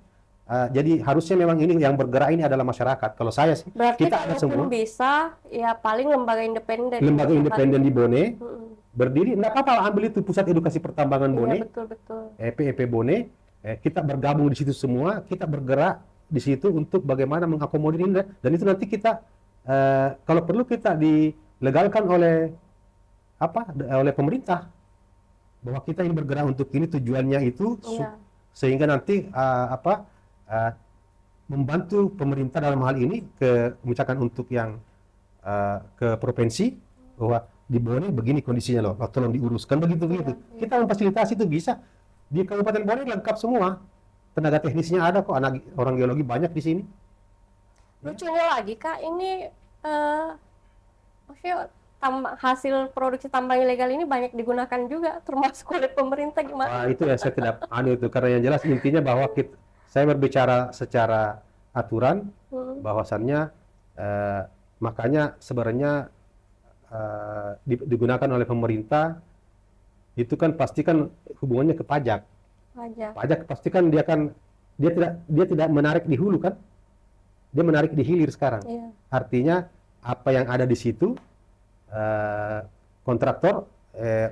Jadi harusnya memang ini yang bergerak ini adalah masyarakat. Kalau saya sih Berarti kita ada semua kalaupun bisa, ya paling lembaga independen. lembaga independen di Bone Mm-mm. berdiri. Tidak apa-apa ambil itu pusat edukasi pertambangan Iya, Bone, betul-betul. EP Bone. Kita bergabung di situ semua. Kita bergerak di situ untuk bagaimana mengakomodir ini dan itu nanti kita kalau perlu kita dilegalkan oleh oleh pemerintah bahwa kita ini bergerak untuk ini tujuannya itu Iya. sehingga nanti membantu pemerintah dalam hal ini misalkan untuk yang ke provinsi bahwa di Bone begini kondisinya loh, tolong diuruskan begitu. Kita memfasilitasi itu bisa di Kabupaten Bone lengkap semua, tenaga teknisnya ada kok, orang geologi banyak di sini. Lucunya lagi Kak, ini maksudnya hasil produksi tambang ilegal ini banyak digunakan juga, termasuk oleh pemerintah. Gimana? Wah, itu ya saya tidak itu karena yang jelas intinya bahwa saya berbicara secara aturan bahwasannya makanya sebenarnya digunakan oleh pemerintah itu kan pasti kan hubungannya ke pajak. Pajak pasti kan dia tidak menarik di hulu kan, dia menarik di hilir sekarang. Iya. Artinya apa yang ada di situ kontraktor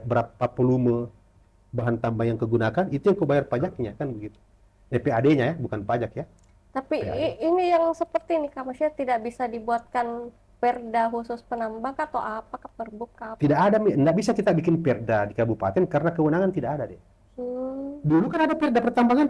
berapa volume bahan tambang yang kegunakan itu yang kebayar pajaknya kan begitu. PAD-nya ya, bukan pajak ya. Tapi ini yang seperti ini Kak, maksudnya tidak bisa dibuatkan perda khusus penambang atau apa ke Perbuk apa? Tidak ada, tidak bisa kita bikin perda di kabupaten karena kewenangan tidak ada deh. Dulu kan ada perda pertambangan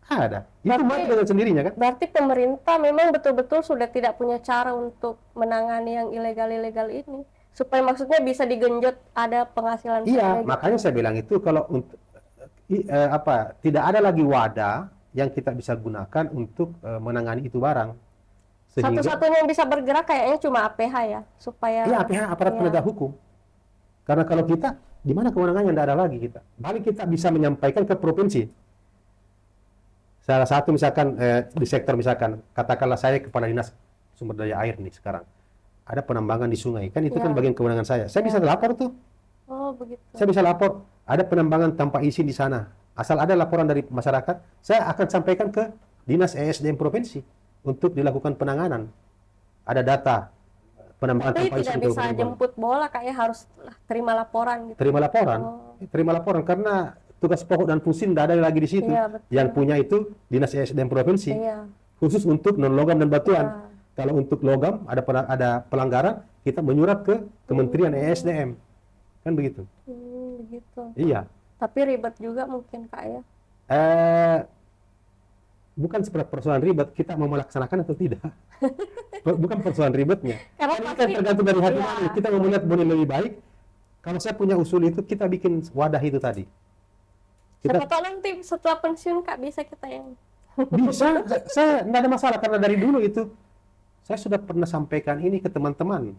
ada. Itu mati dengan sendirinya kan. Berarti pemerintah memang betul-betul sudah tidak punya cara untuk menangani yang ilegal-ilegal ini. Supaya maksudnya bisa digenjot ada penghasilan. Iya, makanya saya bilang itu kalau untuk tidak ada lagi wadah yang kita bisa gunakan untuk menangani itu barang. Satu-satunya yang bisa bergerak kayaknya cuma APH ya, supaya. Iya, APH aparat penegak hukum. Karena kalau kita di mana kewenangannya tidak ada lagi kita. Paling kita bisa menyampaikan ke provinsi. Salah satu misalkan di sektor misalkan katakanlah saya kepala dinas sumber daya air nih sekarang. Ada penambangan di sungai, kan itu kan bagian kewenangan saya. Saya bisa lapor tuh. Oh, begitu. Saya bisa lapor, ada penambangan tanpa izin di sana. Asal ada laporan dari masyarakat, saya akan sampaikan ke Dinas ESDM Provinsi untuk dilakukan penanganan. Ada data penambangan Tapi tanpa izin. tidak bisa jemput bola, kayak harus terima laporan gitu. Terima laporan karena tugas pokok dan fungsi tidak ada lagi di situ. Iya, betul. Yang punya itu Dinas ESDM Provinsi. Iya. Khusus untuk non logam dan batuan. Iya. Kalau untuk logam ada pelanggaran, kita menyurat ke Kementerian ESDM. Kan begitu. Begitu. Iya. Tapi ribet juga mungkin Kak ya. Bukan seperti persoalan ribet, kita mau melaksanakan atau tidak. Bukan persoalan ribetnya. Karena Kita pasti- tergantung dari hati iya. mana. Kita mau melihat Bone lebih baik. Kalau saya punya usul itu, kita bikin wadah itu tadi. Kita Siapa tahu nanti setelah pensiun Kak bisa kita yang bisa, saya nggak ada masalah karena dari dulu itu saya sudah pernah sampaikan ini ke teman-teman.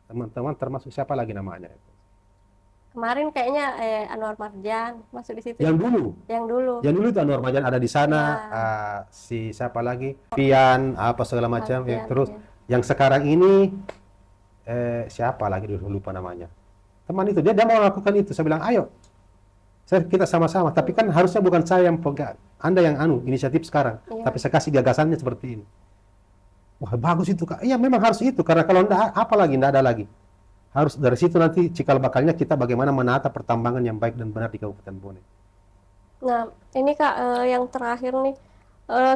Teman-teman termasuk siapa lagi namanya? kemarin kayaknya Anwar Marjan masuk di situ. Yang dulu. Yang dulu. Yang dulu itu Anwar Marjan ada di sana, Ya. si siapa lagi? Pian, apa segala macam. Ya, Alfian, terus ya. yang sekarang ini siapa lagi dulu lupa namanya. Teman itu dia mau melakukan itu. Saya bilang, ayo, kita sama-sama. Tapi kan harusnya bukan saya yang pegang, Anda yang inisiatif sekarang. Iya. Tapi saya kasih gagasannya seperti ini. Wah bagus itu Kak. Iya memang harus itu karena kalau enggak apa lagi, enggak ada lagi. Harus dari situ nanti cikal bakalnya kita bagaimana menata pertambangan yang baik dan benar di Kabupaten Bone. Nah, ini Kak, yang terakhir nih,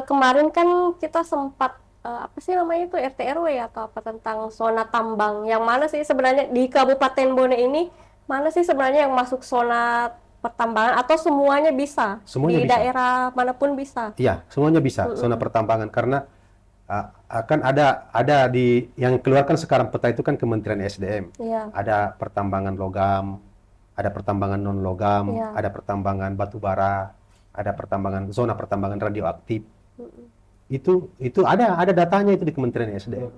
kemarin kan kita sempat apa sih namanya itu RT RW atau apa tentang zona tambang. Yang mana sih sebenarnya di Kabupaten Bone ini mana sih sebenarnya yang masuk zona pertambangan atau semuanya bisa? Semuanya Di bisa. daerah manapun bisa. Iya, semuanya bisa zona pertambangan karena akan ada di yang keluarkan sekarang peta itu kan Kementerian SDM. Iya. Ada pertambangan logam, ada pertambangan non logam, Iya. ada pertambangan batu bara, ada zona pertambangan radioaktif. Itu ada datanya itu di Kementerian SDM.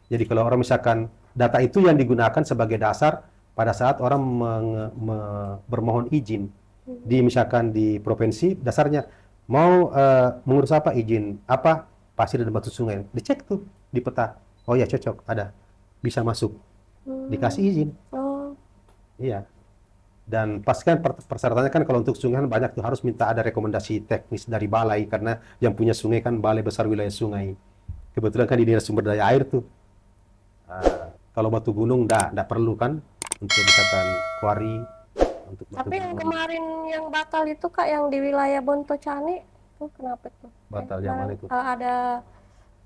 Jadi kalau orang misalkan data itu yang digunakan sebagai dasar pada saat orang bermohon izin di misalkan di provinsi dasarnya mau mengurus apa izin apa pasir dan batu sungai dicek tuh di peta, oh ya cocok ada bisa masuk dikasih izin. Oh, Iya. Dan pastikan persyaratannya kan kalau untuk sungai kan banyak tuh harus minta ada rekomendasi teknis dari balai karena yang punya sungai kan Balai Besar Wilayah Sungai. Kebetulan kan di Dinas Sumber Daya Air tuh. Kalau batu gunung enggak perlu kan untuk misalkan kuari untuk batu tapi yang gunung. kemarin yang batal itu Kak yang di wilayah Bontocani tuh kenapa tuh? Batal yang mana itu? Ada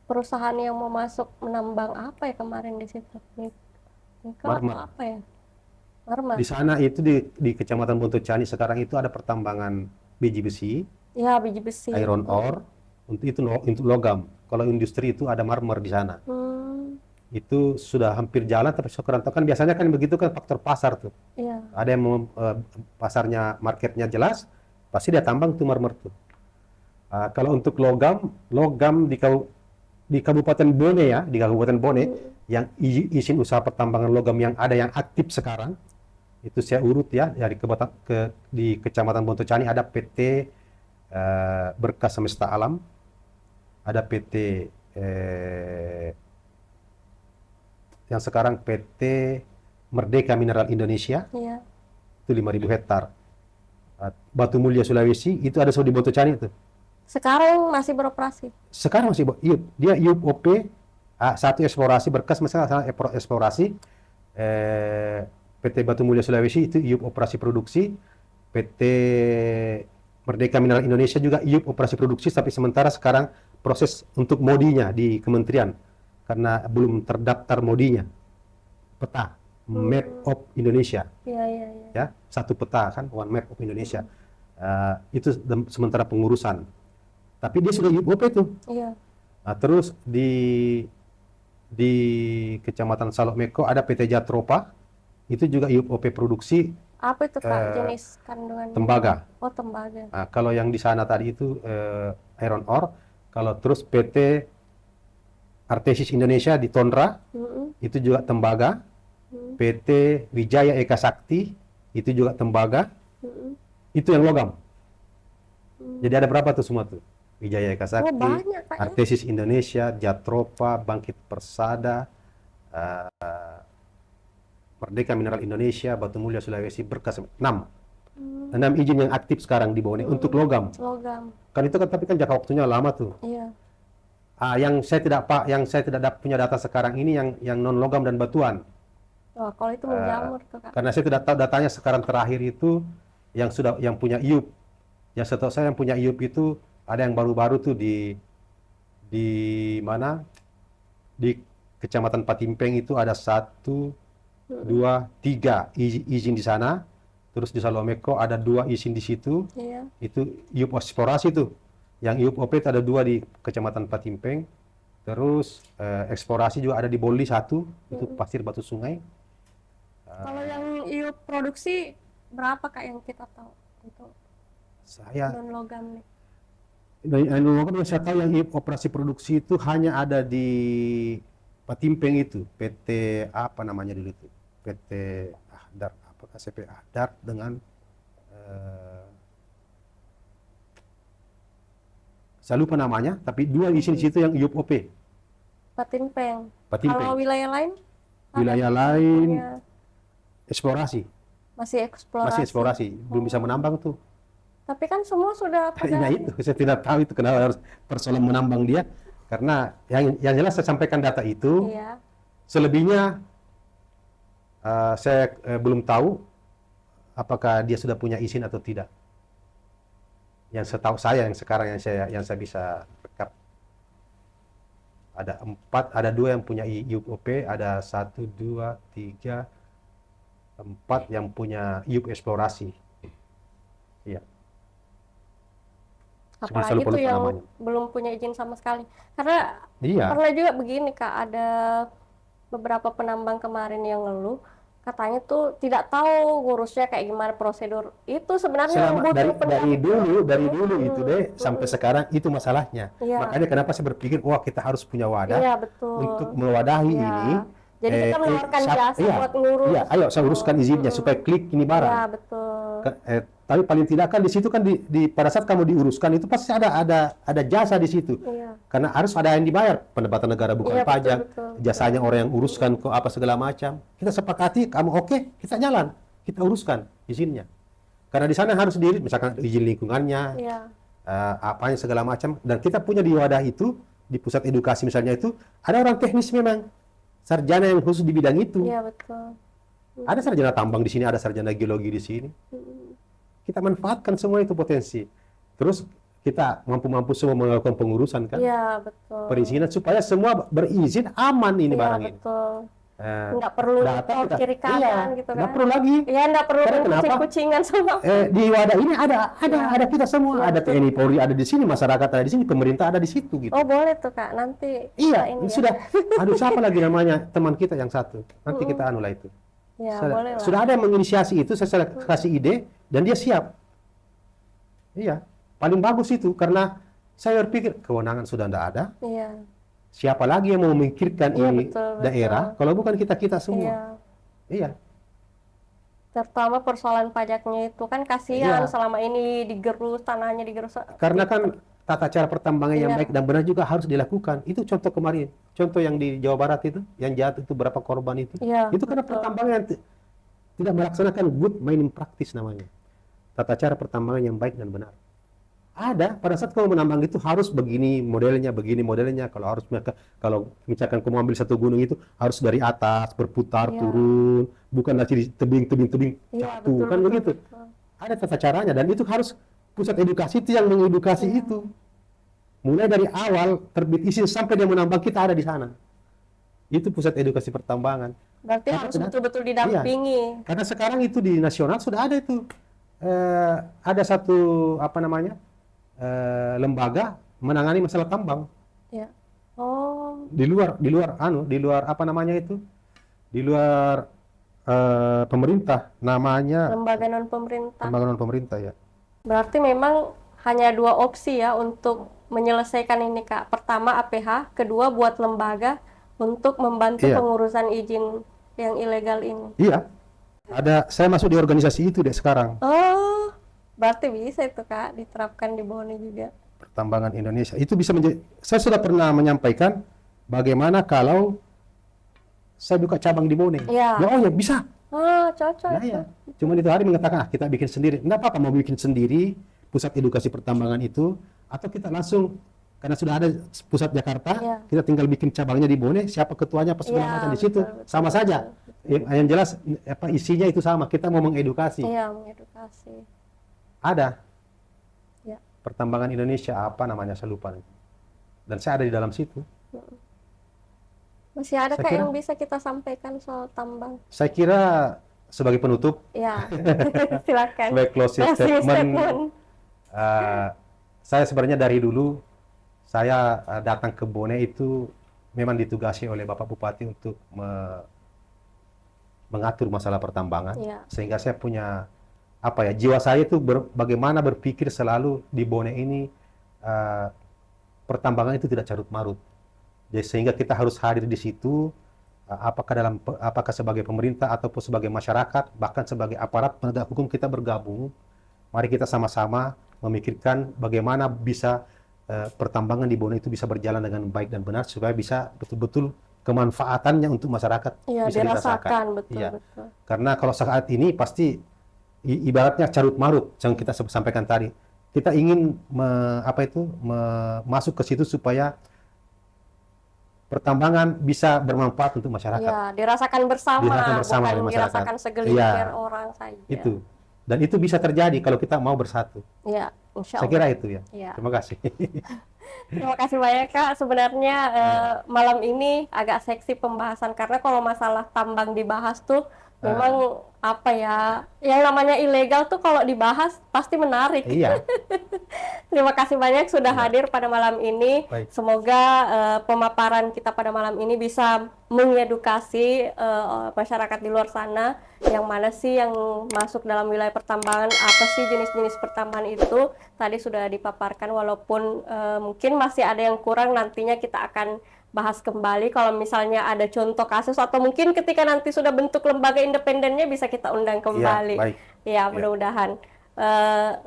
perusahaan yang mau masuk menambang apa ya kemarin di situ? Nika atau Marmer. apa ya? Marmer. Di sana itu di Kecamatan Bontocani sekarang itu ada pertambangan biji besi, Ya, biji besi. iron ore, untuk logam. Kalau industri itu ada marmer di sana. Itu sudah hampir jalan tapi sekarang kan biasanya kan begitu kan faktor pasar tuh. Iya. Ada yang mau pasarnya marketnya jelas, pasti dia tambang tuh marmer tuh. Kalau untuk logam di Kabupaten Bone ya, di Kabupaten Bone yang izin usaha pertambangan logam yang ada yang aktif sekarang itu saya urut ya dari di Kecamatan Bontocani ada PT Berkas Semesta Alam, ada PT yang sekarang PT Merdeka Mineral Indonesia Iya. itu 5.000 hektar. Batu Mulia Sulawesi itu ada di Bontocani itu. Sekarang masih beroperasi. Sekarang masih dia IUP OP satu eksplorasi berkas misalnya eksplorasi PT Batu Mulia Sulawesi itu IUP operasi produksi, PT Merdeka Mineral Indonesia juga IUP operasi produksi tapi sementara sekarang proses untuk modinya di kementerian karena belum terdaftar modinya peta Map of Indonesia Iya, iya, iya. ya satu peta kan One Map of Indonesia itu sementara pengurusan tapi dia sudah IUP itu. Iya. Nah, terus di Kecamatan Salok-Meko ada PT Jatropa, itu juga IUP OP produksi Apa itu Kak jenis kandungan? tembaga. Oh, tembaga. Nah, kalau yang di sana tadi itu iron ore, kalau terus PT Artesis Indonesia di Tondra, itu juga tembaga. PT Wijaya Eka Sakti, itu juga tembaga. Itu yang logam. Jadi ada berapa tuh semua tuh? Wijaya Eka Sakti, banyak, Kak, ya. Artesis Indonesia, Jatropa, Bangkit Persada, Merdeka Mineral Indonesia, Batu Mulia Sulawesi, Berkas 6 izin yang aktif sekarang di Bone untuk logam. Logam. Kan itu kan tapi kan jangka waktunya lama tuh. Iya. Yang saya tidak punya data sekarang ini yang non logam dan batuan. Wah, kalau itu menjamur tuh Kak. Karena saya tidak tahu datanya sekarang terakhir itu yang punya IUP. Yang setahu saya yang punya IUP itu ada yang baru-baru tuh di mana? Di Kecamatan Patimpeng itu ada 1, 2, 3 izin di sana. Terus di Salomeko ada 2 izin di situ. Iya. Itu IUP eksplorasi tuh. Yang IUP OP ada 2 di Kecamatan Patimpeng. Terus eksplorasi juga ada di Boli 1, itu pasir batu sungai. Kalau yang IUP produksi berapa Kak yang kita tahu? Itu Saya non logam nih. yang saya tahu yang operasi produksi itu hanya ada di Patimpeng itu, PT apa namanya dulu itu, PT Ahdar, apa KCP Ahdar dengan saya lupa namanya, tapi dua di sini situ yang IUP-OP. Patimpeng. Patimpeng. Kalau wilayah lain? Wilayah Ada lain punya- eksplorasi, masih eksplorasi. masih eksplorasi, belum bisa menambang tuh. Tapi kan semua sudah pada Nah itu, saya tidak tahu itu kenapa harus persoalan menambang dia, karena yang jelas saya sampaikan data itu, iya. selebihnya saya belum tahu apakah dia sudah punya izin atau tidak. Yang setahu saya yang sekarang yang saya bisa rekap ada 4, ada 2 yang punya IUP, ada 1, 2, 3, 4 yang punya IUP eksplorasi. Iya. Saya Apalagi lupa itu yang namanya. belum punya izin sama sekali. Karena Iya. pernah juga begini Kak, ada beberapa penambang kemarin yang ngeluh, katanya tuh tidak tahu ngurusnya kayak gimana prosedur. Itu sebenarnya yang butuh dari dulu itu deh sampai sekarang itu masalahnya. Iya. Makanya kenapa saya berpikir wah kita harus punya wadah Iya, betul. untuk mewadahi Iya. ini. Jadi kita menawarkan jasa iya, buat ngurus. iya, ayo saya uruskan izinnya supaya klik ini barang. Iya, betul. Tapi paling tidak kan di situ kan pada saat kamu diuruskan itu pasti ada jasa di situ. Iya. Karena harus ada yang dibayar, pendapatan negara bukan Iya, pajak, betul. jasanya orang yang uruskan kok apa segala macam. Kita sepakati, kamu oke, kita jalan, kita uruskan izinnya. Karena di sana harus misalkan izin lingkungannya, Iya. apanya segala macam. Dan kita punya di wadah itu, di pusat edukasi misalnya itu, ada orang teknis memang, sarjana yang khusus di bidang itu. Iya, betul. Ada sarjana tambang di sini, ada sarjana geologi di sini. Kita manfaatkan semua itu potensi. Terus kita mampu-mampu semua melakukan pengurusan kan, Iya, betul. perizinan supaya semua berizin aman ini Iya, barang ini. betul. Nggak perlu Data kiri kanan gitu kan. nggak perlu lagi. Iya, nggak perlu Karena kenapa? kucing-kucingan sama. Di wadah ini ada kita semua, Iya, ada betul. TNI Polri ada di sini, masyarakat ada di sini, pemerintah ada di situ gitu. Oh, boleh tuh Kak, nanti Iya, kita ini ya. sudah. Aduh, siapa lagi namanya teman kita yang satu? Nanti kita anulah itu. Ya, Sudah, boleh lah. sudah ada yang menginisiasi itu, saya kasih ide dan dia siap. Iya, paling bagus itu karena saya berpikir kewenangan sudah tidak ada. Iya. Siapa lagi yang mau memikirkan Iya, ini betul, daerah betul. kalau bukan kita semua? Iya. Iya. Terutama persoalan pajaknya itu kan kasihan Iya. selama ini digerus, tanahnya digerus. Karena kan tata cara pertambangan yang Iya. baik dan benar juga harus dilakukan. Itu contoh kemarin, contoh yang di Jawa Barat itu, yang jatuh itu berapa korban itu. Iya, Itu karena betul. pertambangan yang tidak melaksanakan good mining practice namanya. Tata cara pertambangan yang baik dan benar. Ada, pada saat kamu menambang itu harus begini modelnya. Kalau misalkan kamu ambil satu gunung itu harus dari atas berputar Iya. turun, bukan dari tebing Iya, jatuh, betul, kan betul, begitu. betul. Ada tata caranya dan itu harus pusat edukasi itu yang mengedukasi Iya. itu. Mulai dari awal terbit izin sampai dia menambang kita ada di sana. Itu pusat edukasi pertambangan. Berarti Karena harus sudah- betul-betul didampingi. Karena sekarang itu di nasional sudah ada itu. Ada satu apa namanya? Lembaga menangani masalah tambang Iya. Oh, di luar apa namanya itu? Di luar pemerintah, namanya lembaga non pemerintah. lembaga non pemerintah ya. Berarti memang hanya dua opsi ya untuk menyelesaikan ini Kak. Pertama APH, kedua buat lembaga untuk membantu Iya. pengurusan izin yang ilegal ini. Iya. Saya masuk di organisasi itu deh sekarang. Oh, berarti bisa itu Kak diterapkan di Bone juga. Pertambangan Indonesia itu bisa menjadi. Saya sudah pernah menyampaikan bagaimana kalau saya buka cabang di Bone. Iya. Ya, oh ya bisa. Ah, cocok Nah, itu. ya. Cuma itu hari mengatakan kita bikin sendiri. Enggak apa-apa mau bikin sendiri pusat edukasi pertambangan itu atau kita langsung karena sudah ada pusat Jakarta, Iya. kita tinggal bikin cabangnya di Bone, siapa ketuanya apa segala Iya, macam di situ. betul, betul, Sama betul, saja. Yang jelas apa isinya itu sama. Kita mau mengedukasi. Iya, mengedukasi. Ada Ya. pertambangan Indonesia apa namanya saya lupa. Dan saya ada di dalam situ. Masih ada Saya Kak kira- yang bisa kita sampaikan soal tambang? Saya kira sebagai penutup, Ya, silakan. sebagai closing Closing statement, saya sebenarnya dari dulu saya datang ke Bone itu memang ditugasi oleh Bapak Bupati untuk mengatur masalah pertambangan, Iya. sehingga saya punya apa ya, jiwa saya itu bagaimana berpikir selalu di Bone ini eh, pertambangan itu tidak carut marut. Jadi sehingga kita harus hadir di situ, apakah sebagai pemerintah ataupun sebagai masyarakat, bahkan sebagai aparat penegak hukum kita bergabung. Mari kita sama-sama memikirkan bagaimana bisa pertambangan di Bone itu bisa berjalan dengan baik dan benar supaya bisa betul-betul kemanfaatannya untuk masyarakat Iya, bisa dirasakan. betul, Iya. betul. Karena kalau saat ini pasti ibaratnya carut marut yang kita sampaikan tadi. Kita ingin masuk ke situ supaya pertambangan bisa bermanfaat untuk masyarakat. Iya, dirasakan bersama, Dirasakan bersama bukan oleh masyarakat. dirasakan segelintir Iya. orang saja. Itu. Dan itu bisa terjadi kalau kita mau bersatu. Iya, insya Saya Allah. kira itu ya. Iya. Terima kasih. Terima kasih banyak Kak. Sebenarnya malam ini agak seksi pembahasan karena kalau masalah tambang dibahas tuh memang apa ya, yang namanya ilegal tuh kalau dibahas pasti menarik. Iya. Terima kasih banyak sudah Iya. hadir pada malam ini. Baik. Semoga pemaparan kita pada malam ini bisa mengedukasi masyarakat di luar sana, yang mana sih yang masuk dalam wilayah pertambangan, apa sih jenis-jenis pertambangan itu. Tadi sudah dipaparkan, walaupun mungkin masih ada yang kurang, nantinya kita akan bahas kembali kalau misalnya ada contoh kasus, atau mungkin ketika nanti sudah bentuk lembaga independennya bisa kita undang kembali. Iya, baik. Ya, mudah-mudahan.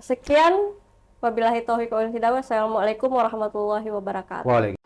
Sekian, wabillahi taufiq wal hidayah. Wassalamualaikum warahmatullahi wabarakatuh. Waalaikumsalam.